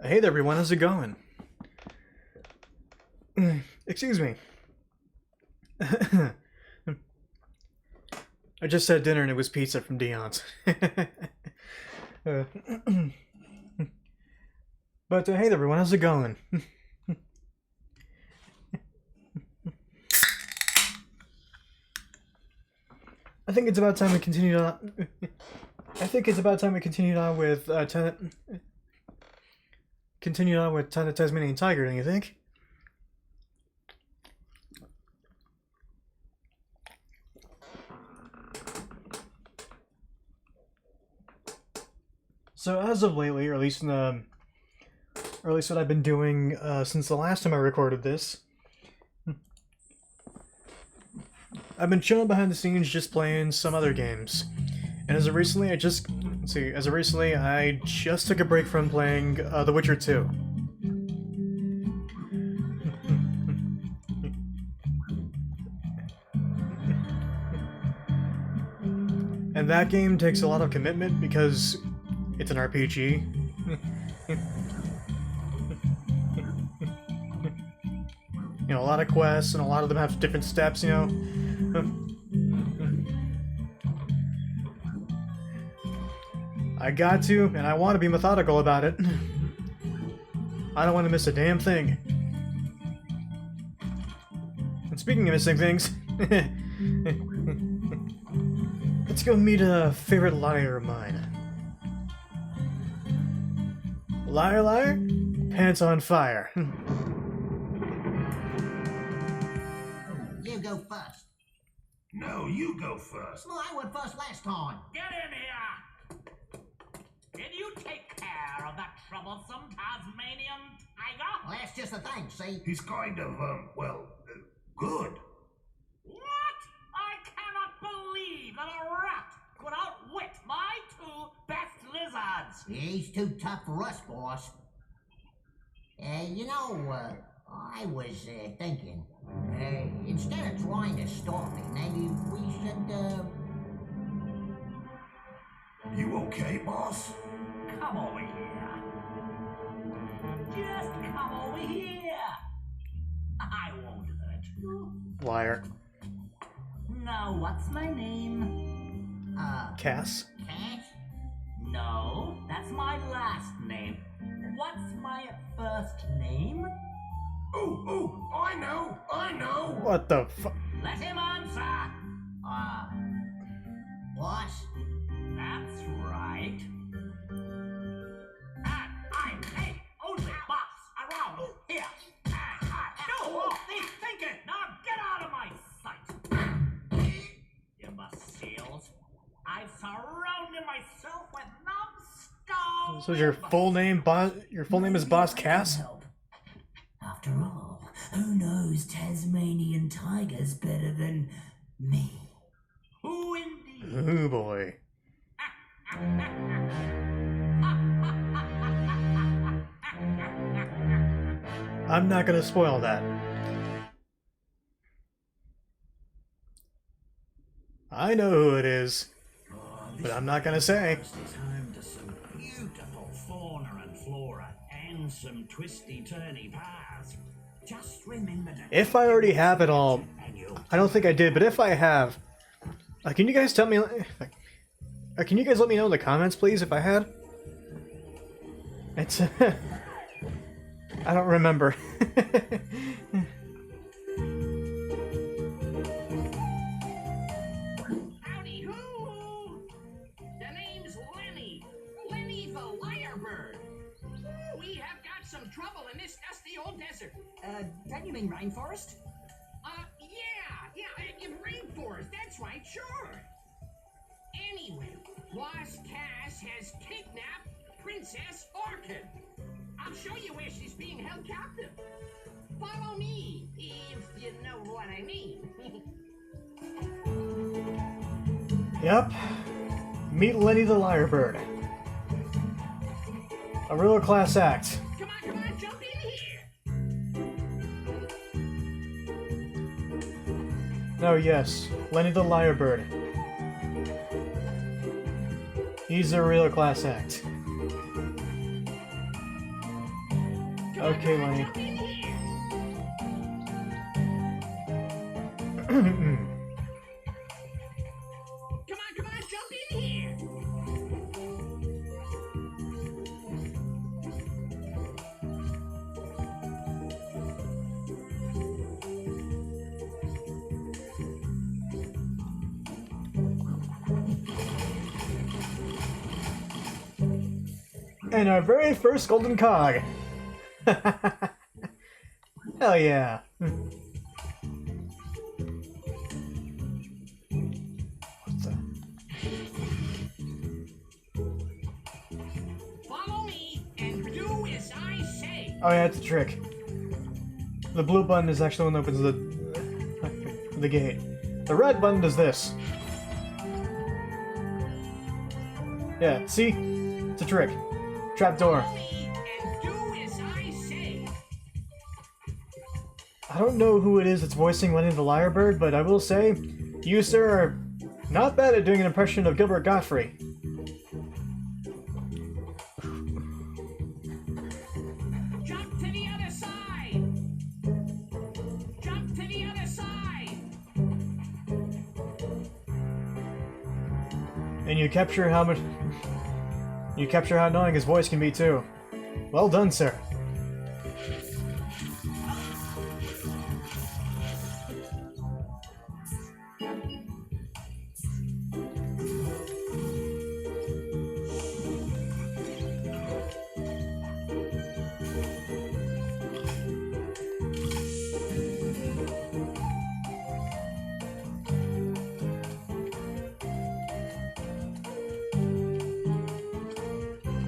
Hey there, everyone. How's it going? Excuse me. I just had dinner and it was pizza from Dion's. Uh, but hey there, everyone. How's it going? I think it's about time we continued on. I think it's about time we continued on with Tasmanian Tiger. Don't you think? So as of lately, or at least what I've been doing since the last time I recorded this, I've been chilling behind the scenes, just playing some other games. And as of recently, I just took a break from playing The Witcher 2. And that game takes a lot of commitment because it's an RPG. You know, a lot of quests, and a lot of them have different steps, you know. I got to, and I want to be methodical about it. I don't want to miss a damn thing. And speaking of missing things, let's go meet a favorite Lyre of mine. Lyre, Lyre? Pants on fire. You go first. No, you go first. Well, I went first last time. Get in here! Did you take care of that troublesome Tasmanian tiger? Well, that's just the thing, see? He's kind of, good. What? I cannot believe that a rat could outwit my two best lizards! He's too tough for us, boss. I was thinking, instead of trying to stop it, maybe we should, You okay, boss? Come over here. Just come over here. I won't hurt you. Lyre. Now, what's my name? Cass? Cash? No, that's my last name. What's my first name? Ooh, I know! What the fuck? Let him answer. Boss? That's right. And I'm the only boss around here. And I do all these thinking. Now get out of my sight. Imbeciles. I've surrounded myself with numbskulls. So is your full name is Boss Cass? After all, who knows Tasmanian tigers better than me? Who indeed? Oh boy. I'm not gonna spoil that. I know who it is, but I'm not gonna say. It's home to some beautiful fauna and flora and some twisty-turny paths. Just remember to If I already have it all, and you'll I don't think I did, but if I have, can you guys tell me? Can you guys let me know in the comments, please, if I had? It's I don't remember. Howdy ho! The name's Lenny. Lenny the Lyre Bird. We have got some trouble in this dusty old desert. Don't you mean rainforest? Yeah, in rainforest, that's right, sure. Anyway, Boss Cass has kidnapped Princess Orchid. I'll show you where she's being held captive. Follow me, if you know what I mean. Yep. Meet Lenny the Lyre Bird. A real class act. Come on, jump in here. Oh yes, Lenny the Lyre Bird. He's a real class act. Okay, Lenny. Jump in here. Come on, jump in here. And our very first golden cog. Hell yeah. What's that? Follow me and do as I say. Oh yeah, it's a trick. The blue button is actually one that opens the gate. The red button does this. Yeah, see? It's a trick. Trapdoor. Follow me and do as I say. I don't know who it is that's voicing Lenny the Lyre Bird, but I will say, you, sir, are not bad at doing an impression of Gilbert Godfrey. Jump to the other side. Jump to the other side. And you capture how much... You capture how annoying his voice can be, too. Well done, sir.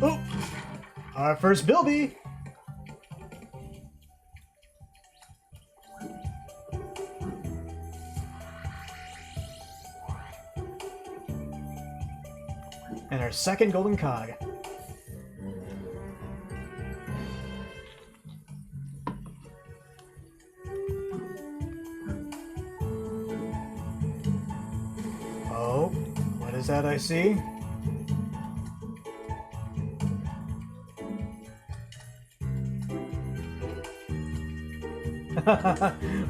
Oh! Our first Bilby! And our second golden cog. Oh, what is that I see?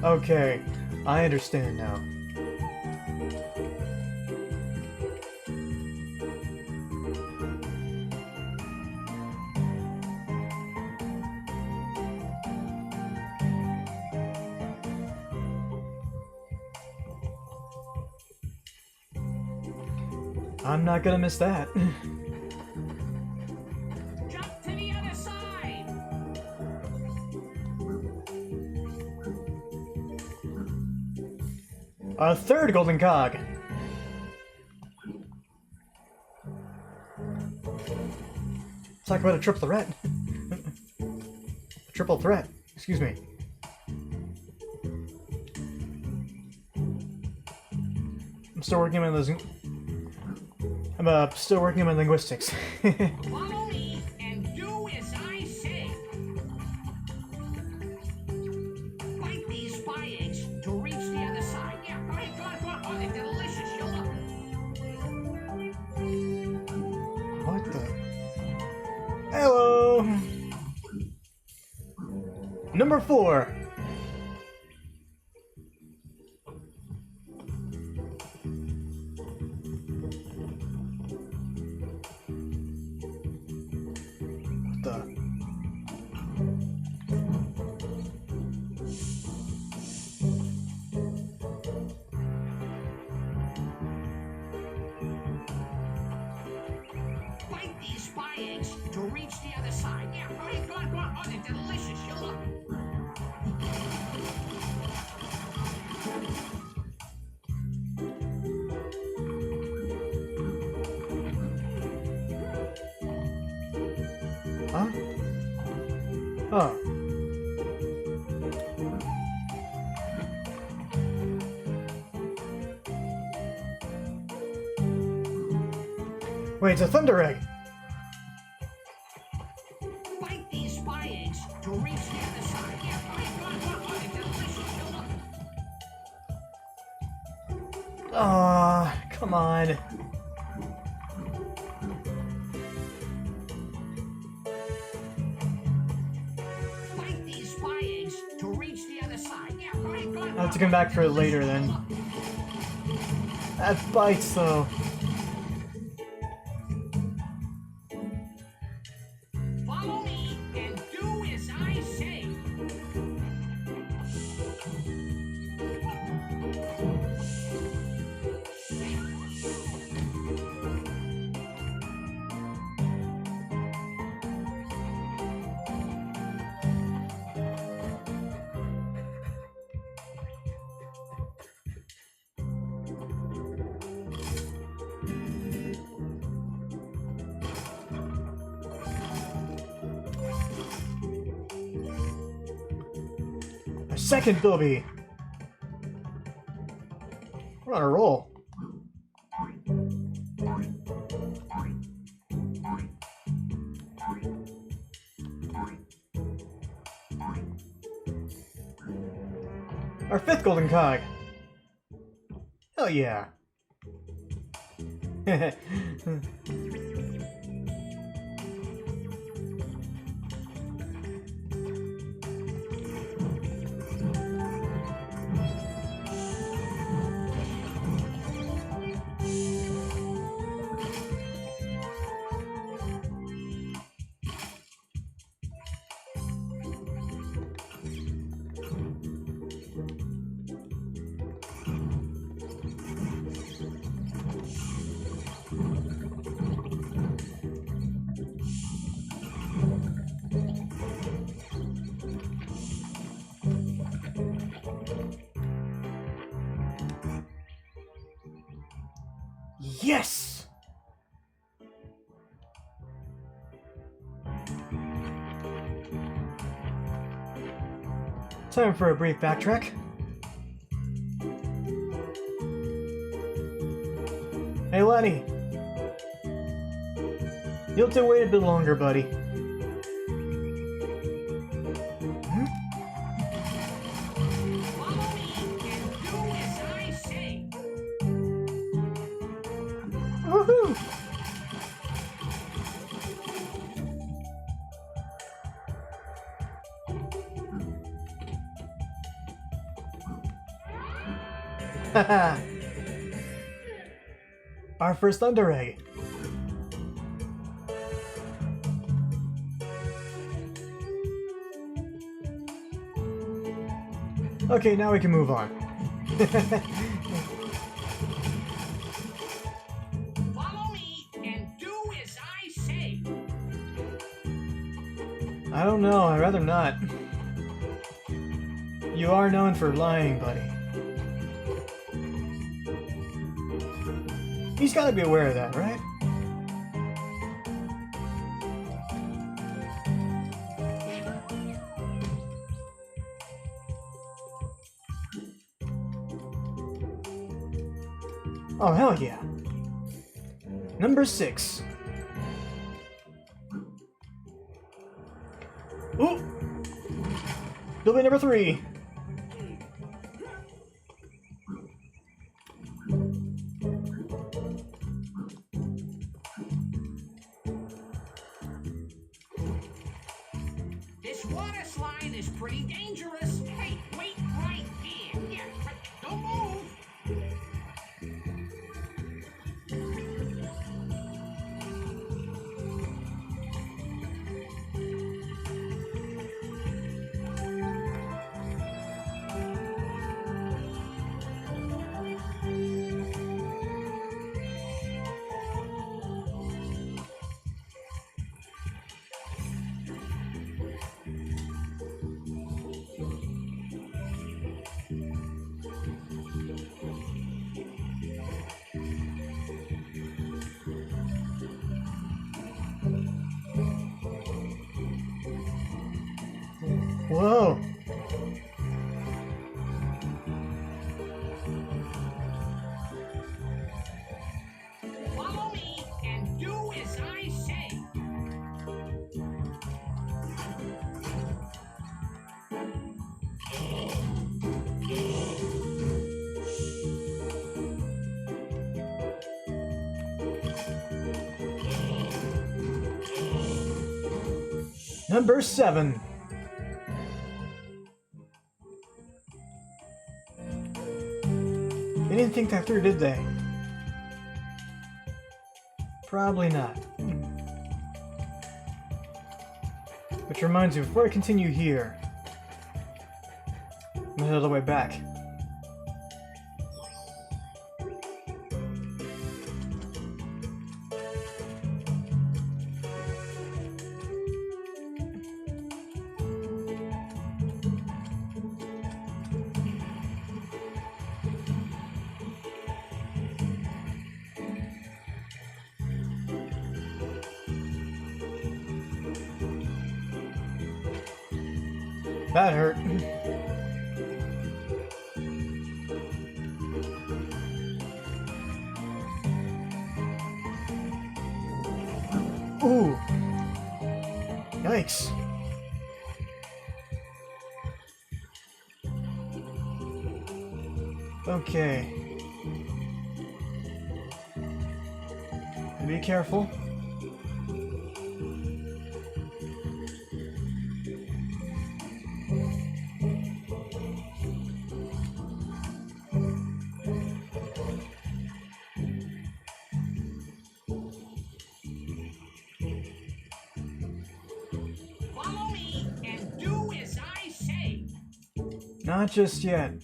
Okay, I understand now. I'm not gonna miss that. Jump to the other side. A third golden cog. Talk about a triple threat. A triple threat. Excuse me. I'm still working on those. I'm still working on my linguistics. Follow me and do as I say. Bite these spy eggs to reach the other side. Yeah, go ahead, go on. Oh, they're delicious. You'll love them. What the? Hello. Number 4. What the? Bite these spy eggs to reach the other side. Yeah, go ahead, go on. Oh, they're delicious. You'll love them. Huh? Oh. Wait, it's a thunder egg. Bite these spy eggs to reach the other side. Yeah, go ahead, go on. Oh, they're delicious. You'll love them. Ah, come on. I'll have to come back for it later then. That bites though. Follow me and do as I say. A second Dobby! We're on a roll. Our fifth golden cog! Hell yeah! Yes! Time for a brief backtrack. Hey Lenny! You'll have to wait a bit longer, buddy. Follow me and do as I say. Woohoo! Haha! Our first Thunder Egg. Okay, now we can move on. Follow me and do as I say. I don't know, I'd rather not. You are known for lying, buddy. He's gotta be aware of that, right? Oh, hell yeah. Number 6. Ooh! Building number 3. This water slide is pretty dangerous. Hey, wait right here. Yeah, but don't move. Whoa! Follow me and do as I say. Number 7. think that through, did they? Probably not. Which reminds me, before I continue here, I'm gonna head all the way back. That hurt. Ooh. Yikes. Okay. Be careful. Follow me and do as I say. Not just yet.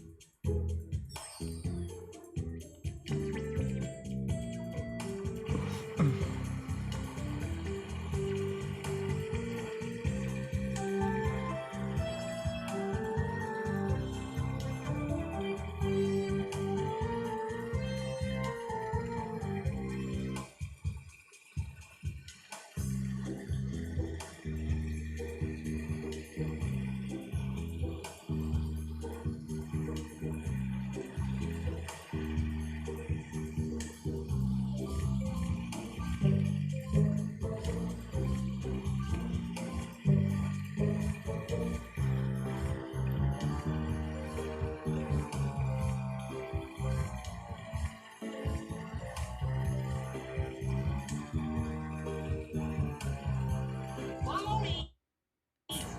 Follow me.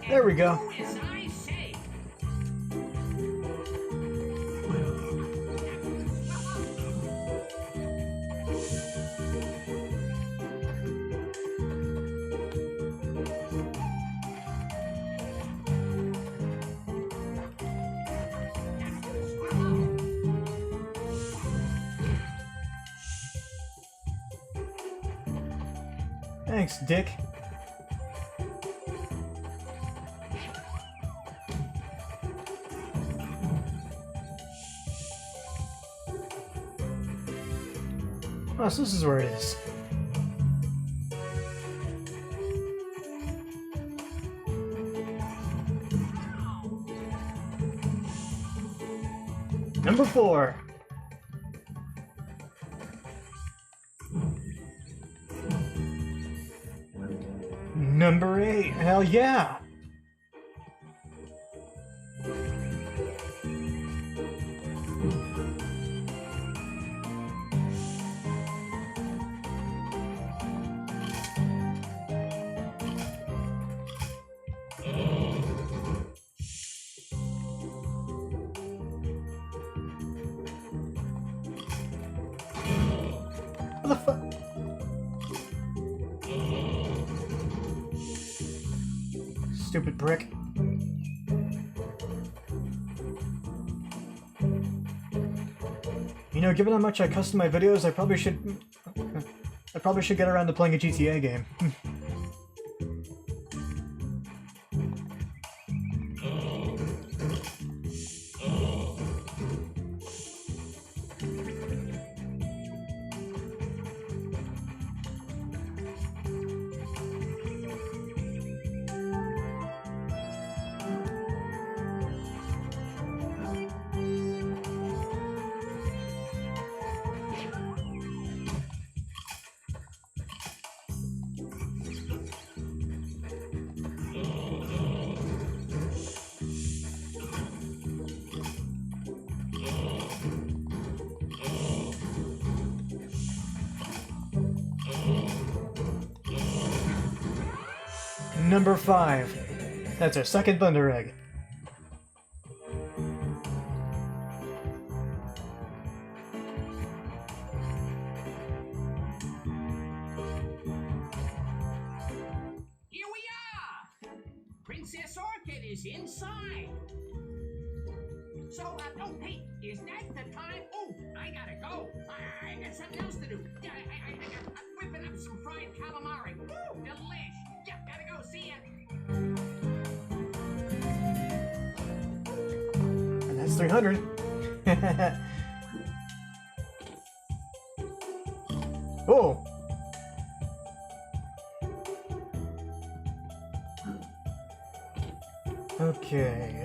There we go. Do as I say. Thanks, Dick. Oh, so this is where it is. Number 4. Number 8. Hell yeah! What the fuck? Stupid brick. You know, given how much I custom my videos, I probably should get around to playing a GTA game. Number 5. That's our second Thunder Egg. Princess Orchid is inside. So, oh, hey, is that the time? Oh, I gotta go. I got something else to do. Yeah, I'm whipping up some fried calamari. Woo, delish. Yeah, gotta go. See ya. And that's 300. Oh! Okay,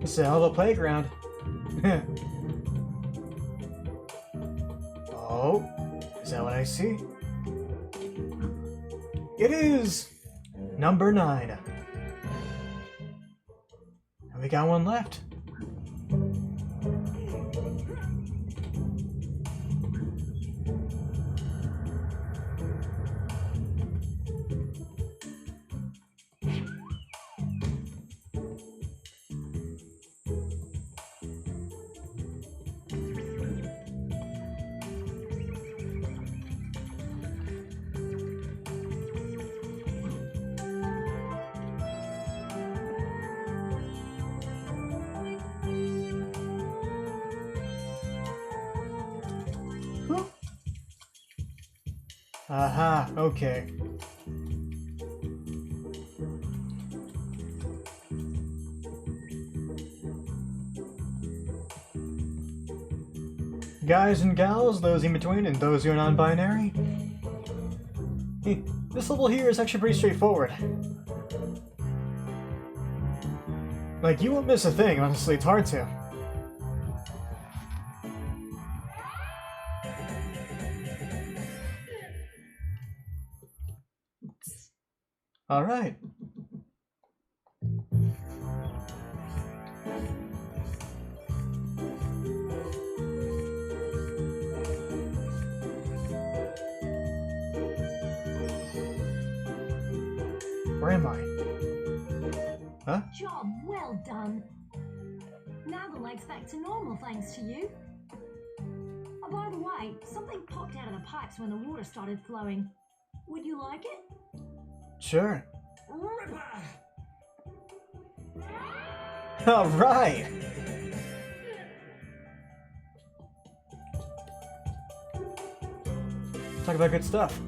it's a hell of a playground. Oh, is that what I see? It is number 9. And we got one left. Aha, okay. Guys and gals, those in between, and those who are non-binary, this level here is actually pretty straightforward. Like, you won't miss a thing, honestly, it's hard to. Alright. Where am I? Huh? Job well done. Now the lake's back to normal thanks to you. Oh, by the way, something popped out of the pipes when the water started flowing. Would you like it? Sure. Ripper! Alright! Talk about good stuff.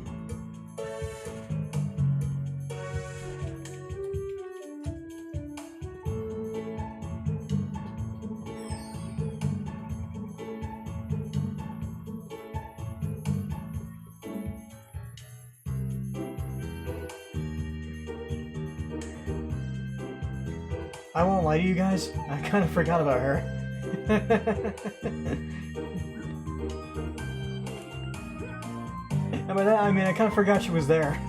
I won't lie to you guys, I kind of forgot about her. And by that, I mean I kind of forgot she was there.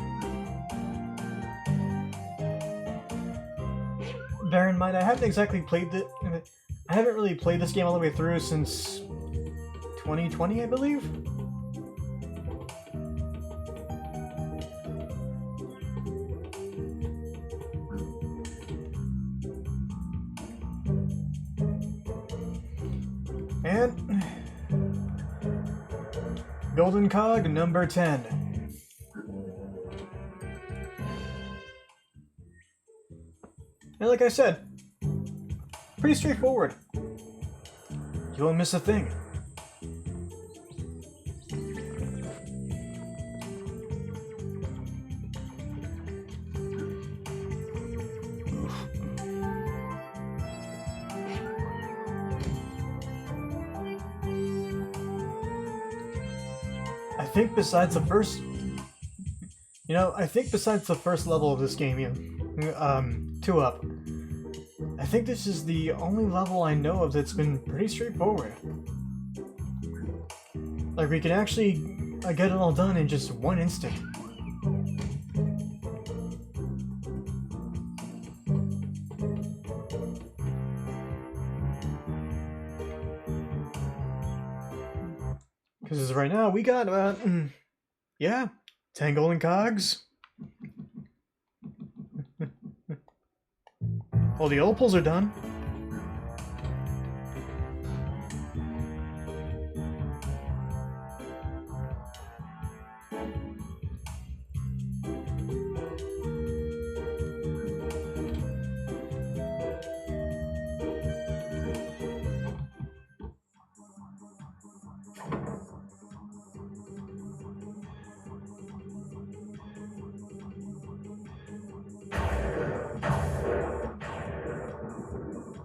Bear in mind, I haven't exactly played it. I haven't really played this game all the way through since 2020, I believe. And Golden Cog number 10. And like I said, pretty straightforward. You won't miss a thing. I think besides the first, I think besides the first level of this game, 2 up, I think this is the only level I know of that's been pretty straightforward. Like, we can actually get it all done in just one instant. Because right now, we got about, yeah, 10 golden cogs. All the opals are done.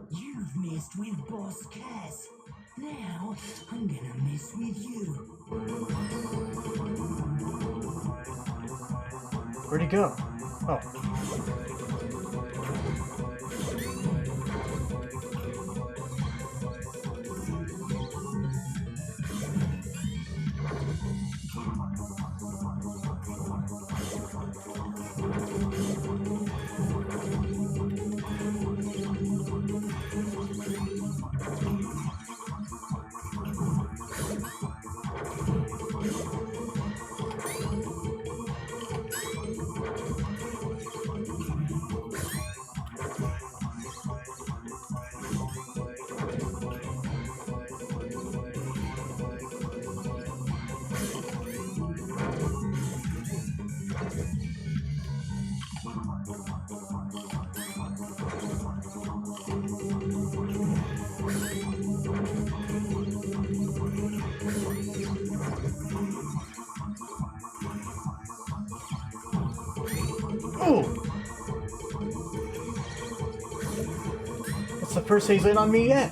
You've messed with Boss Cass. Now, I'm gonna mess with you. Where'd he go? Oh. Oh! That's the first he's laid on me yet.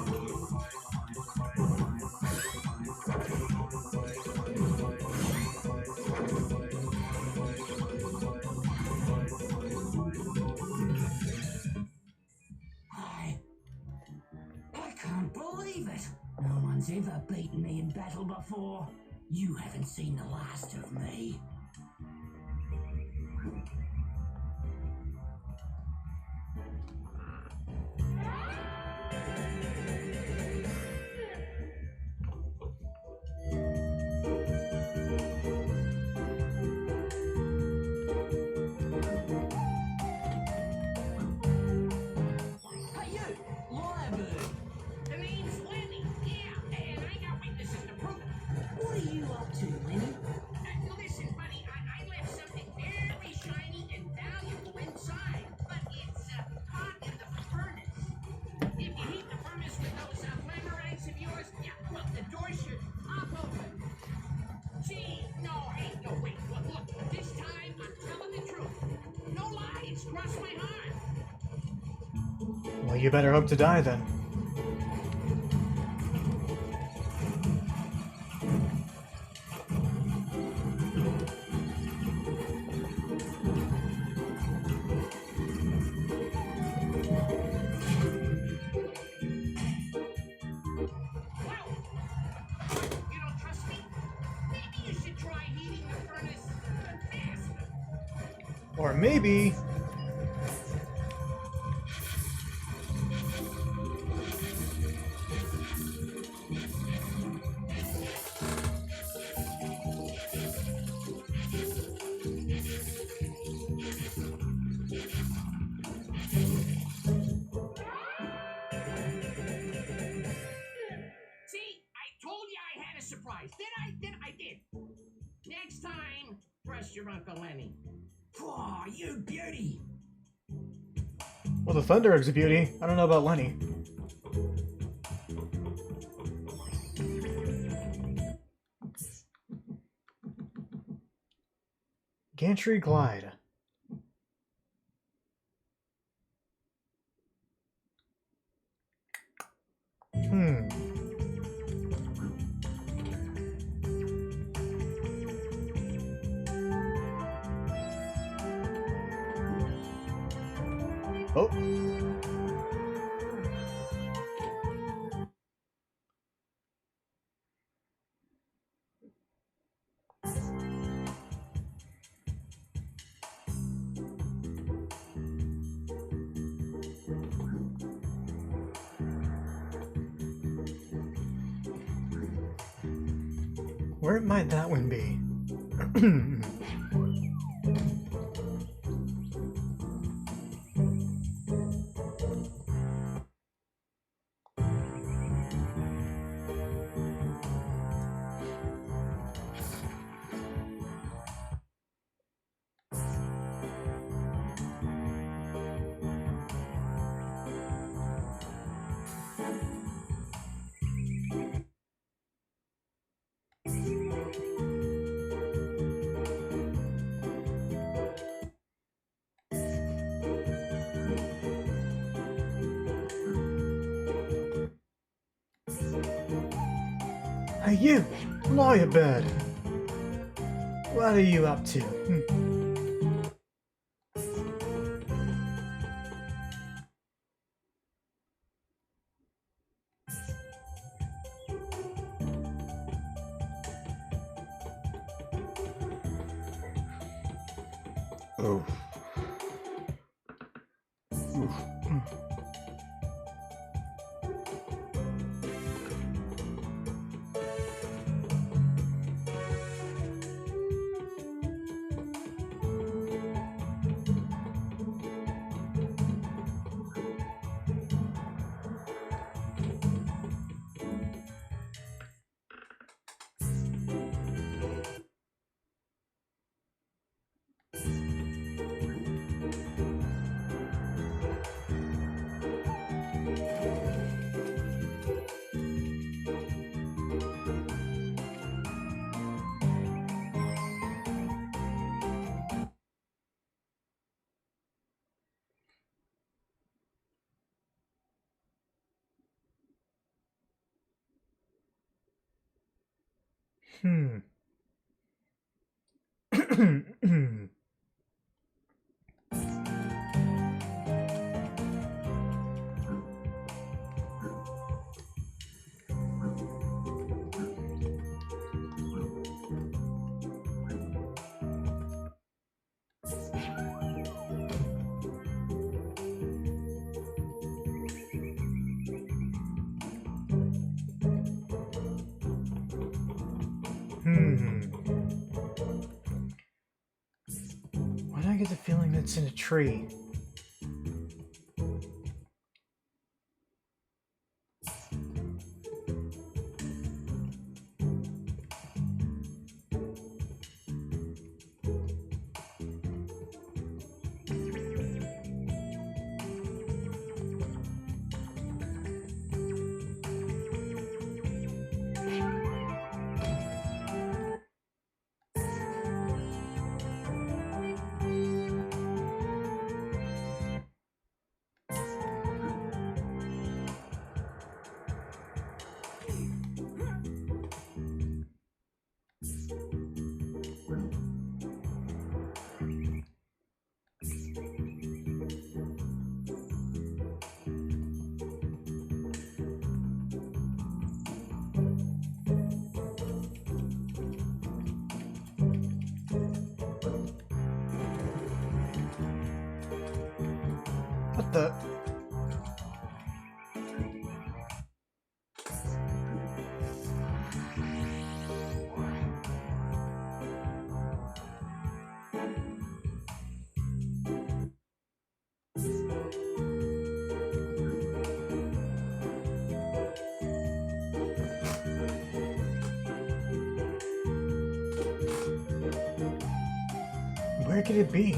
I can't believe it. No one's ever beaten me in battle before. You haven't seen the last of me. Hey, you! Lyre. The name's Lenny. Yeah, and I got witnesses to prove it. What are you up to, Lenny? Listen, buddy, I left something very shiny and valuable inside, but it's hot in the furnace. If you heat the furnace with those flavor eggs of yours, yeah, well, the door should pop open. Gee, no, hey, no, wait, look, this time I'm telling the truth. No lies, cross my heart. Well, you better hope to die then. Well, you don't trust me? Maybe you should try heating the furnace faster. Or maybe... See, I told you I had a surprise. I did. Next time, trust your Uncle Lenny. Aw, you beauty! Well, the Thunder Egg's a beauty. I don't know about Lenny. Gantry Glide. Oh. Where might that one be? Hey you! Lyre bird! What are you up to? Oh. Why do I get the feeling that's in a tree? What the? Where could it be?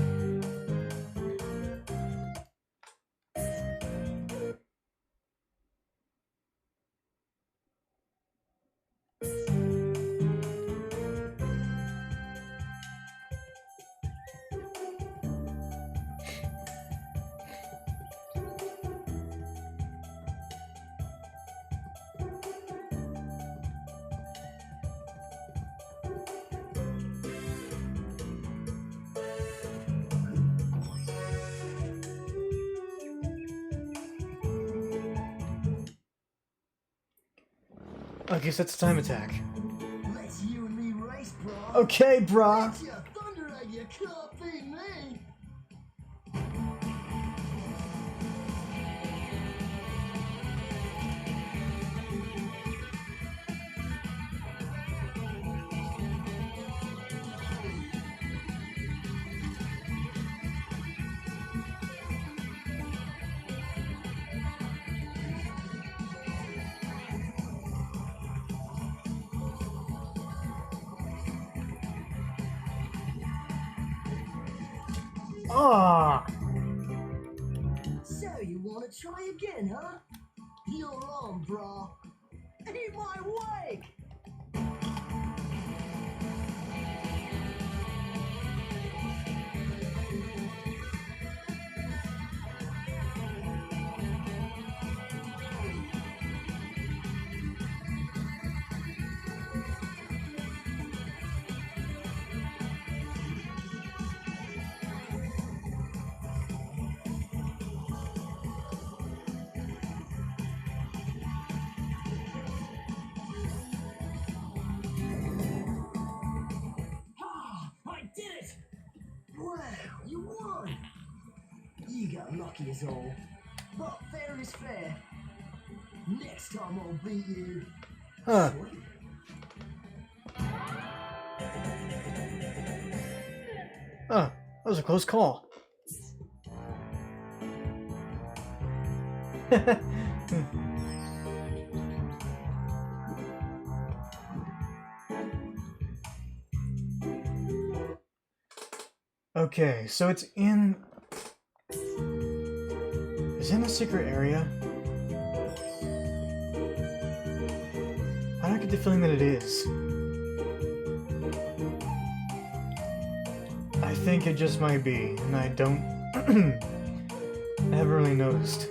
I guess that's a time attack. Let's you and me race, bro. Okay, brah. It's your thunder egg, you can't beat me. Ah! So you want to try again, huh? You're on, brah. Eat my wake! Ah, I did it! Wow, you won! You got lucky as all. But fair is fair. Next time I'll beat you. Huh. Sweet. Huh. That was a close call. Okay, so it's in... Is it in a secret area? I don't get the feeling that it is. I think it just might be, and I don't... I haven't really noticed.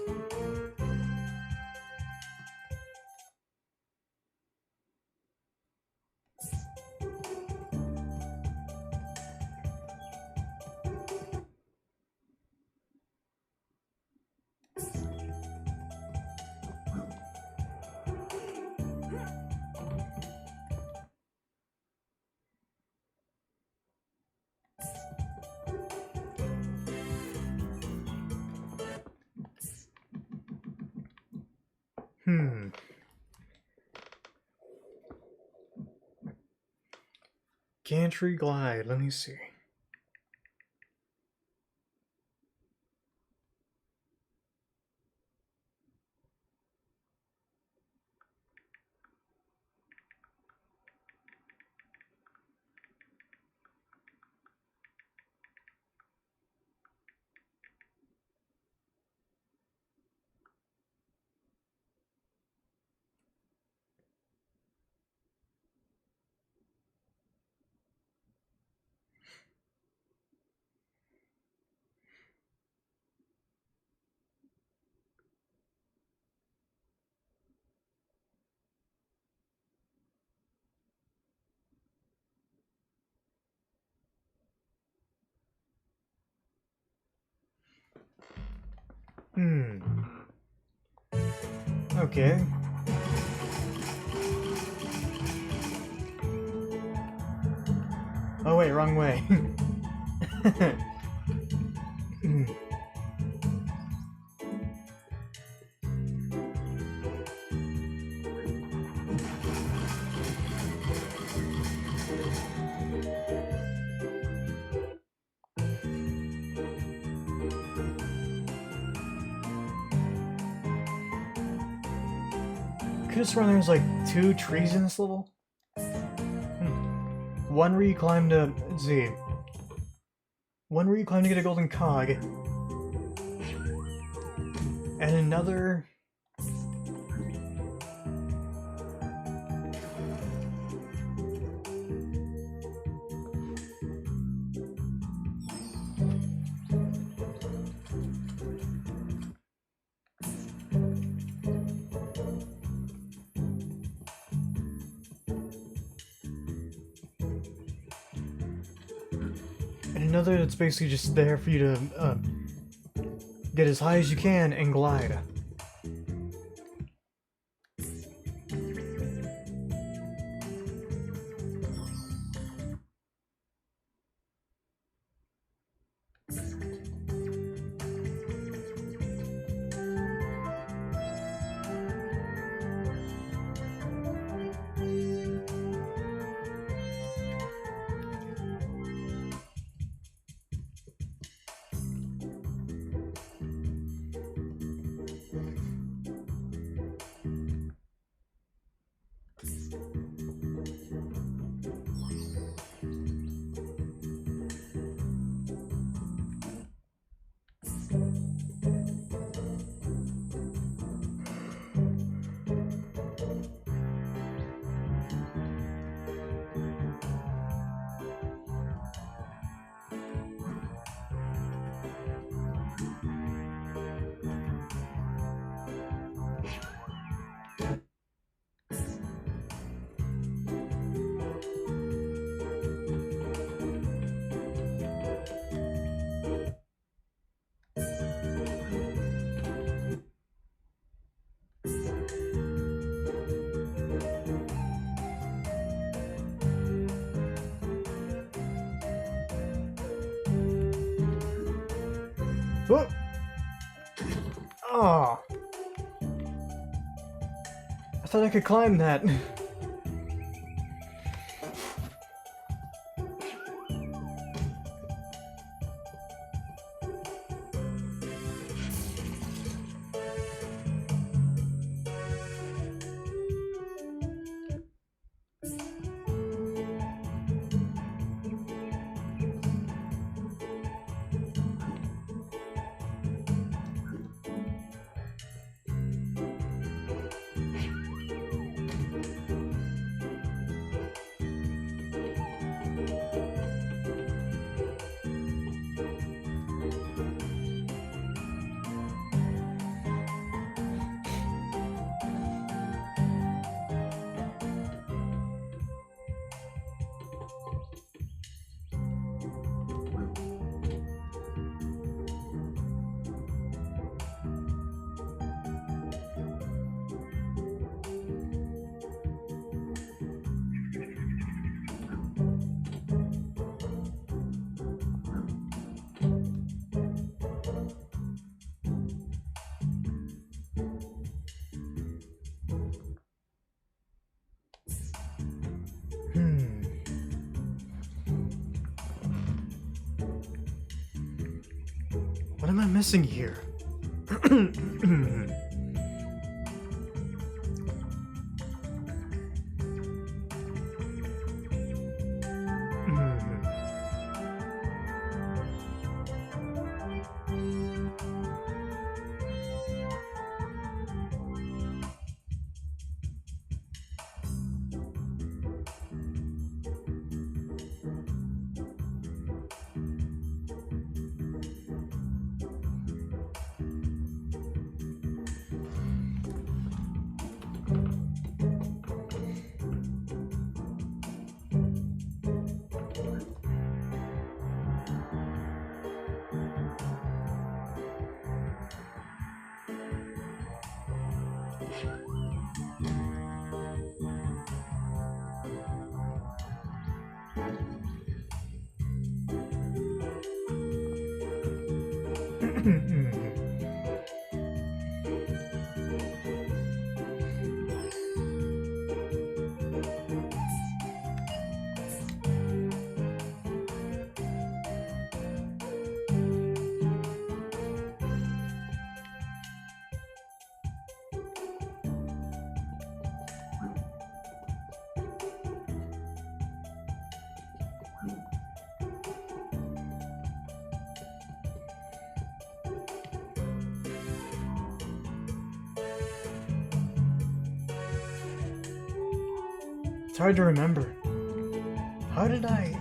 Gantry glide, let me see. Okay. Oh wait, wrong way. Could have sworn there's like 2 trees in this level. One where you climb to... let's see. One where you climb to get a golden cog. And another... And another that's basically just there for you to get as high as you can and glide. Oh! Oh! I thought I could climb that. What am I missing here? It's hard to remember. How did I...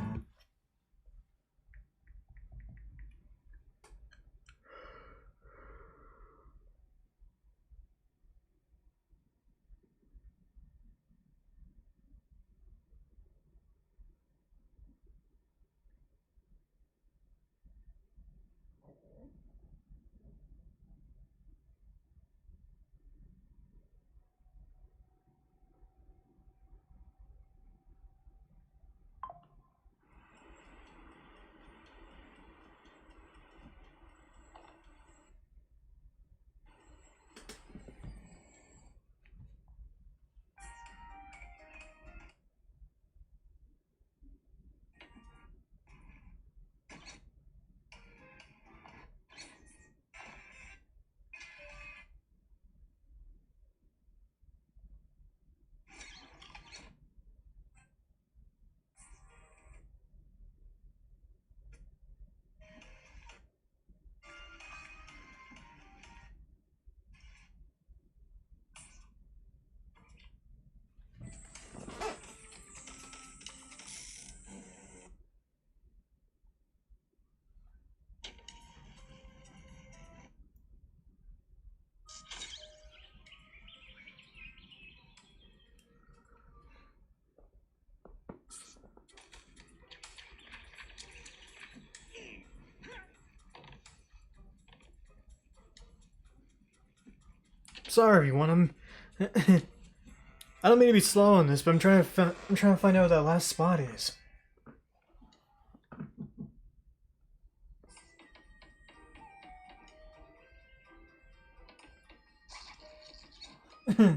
Sorry, everyone. I don't mean to be slow on this, but I'm trying to find out what that last spot is. Hmm.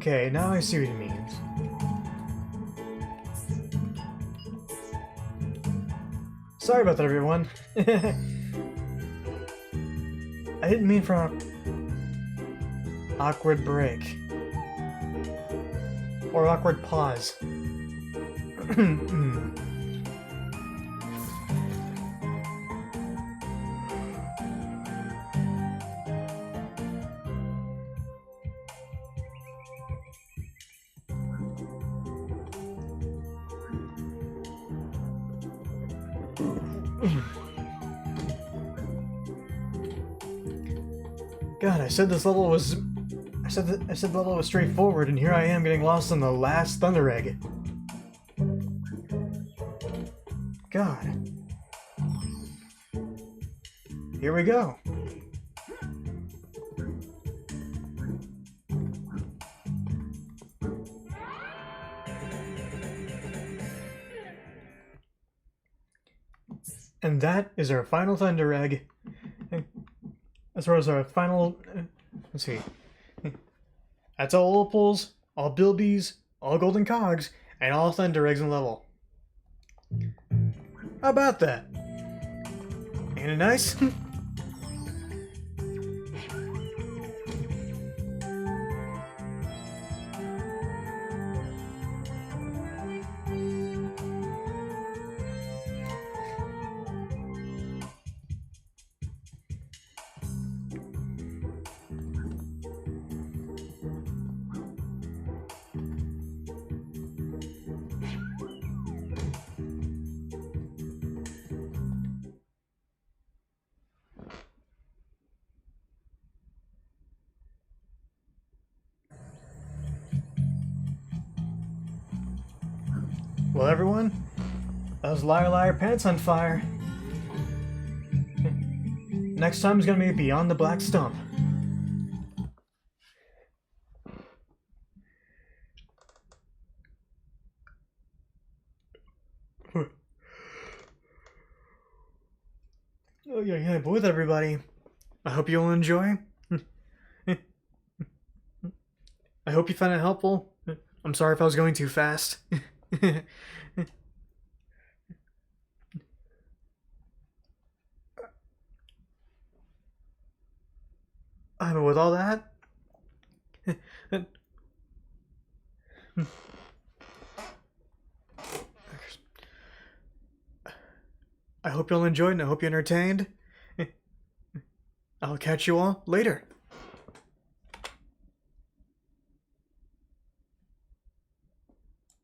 Okay, now I see what he means. Sorry about that, everyone. I didn't mean for an awkward break. Or awkward pause. God, I said this level was... I said the level was straightforward, and here I am getting lost in the last Thunder Egg. God. Here we go. And that is our final Thunder Egg. As far as our final... let's see. That's all opals, all bilbies, all golden cogs, and all Thunder Eggs in the level. How about that? Ain't it nice? Well, everyone, that was Lyre Pants on Fire. Next time is gonna be Beyond the Black Stump. Oh yeah, but with everybody, I hope you'll enjoy. I hope you found it helpful. I'm sorry if I was going too fast. But with all that, I hope you'll enjoy it and I hope you're entertained. I'll catch you all later.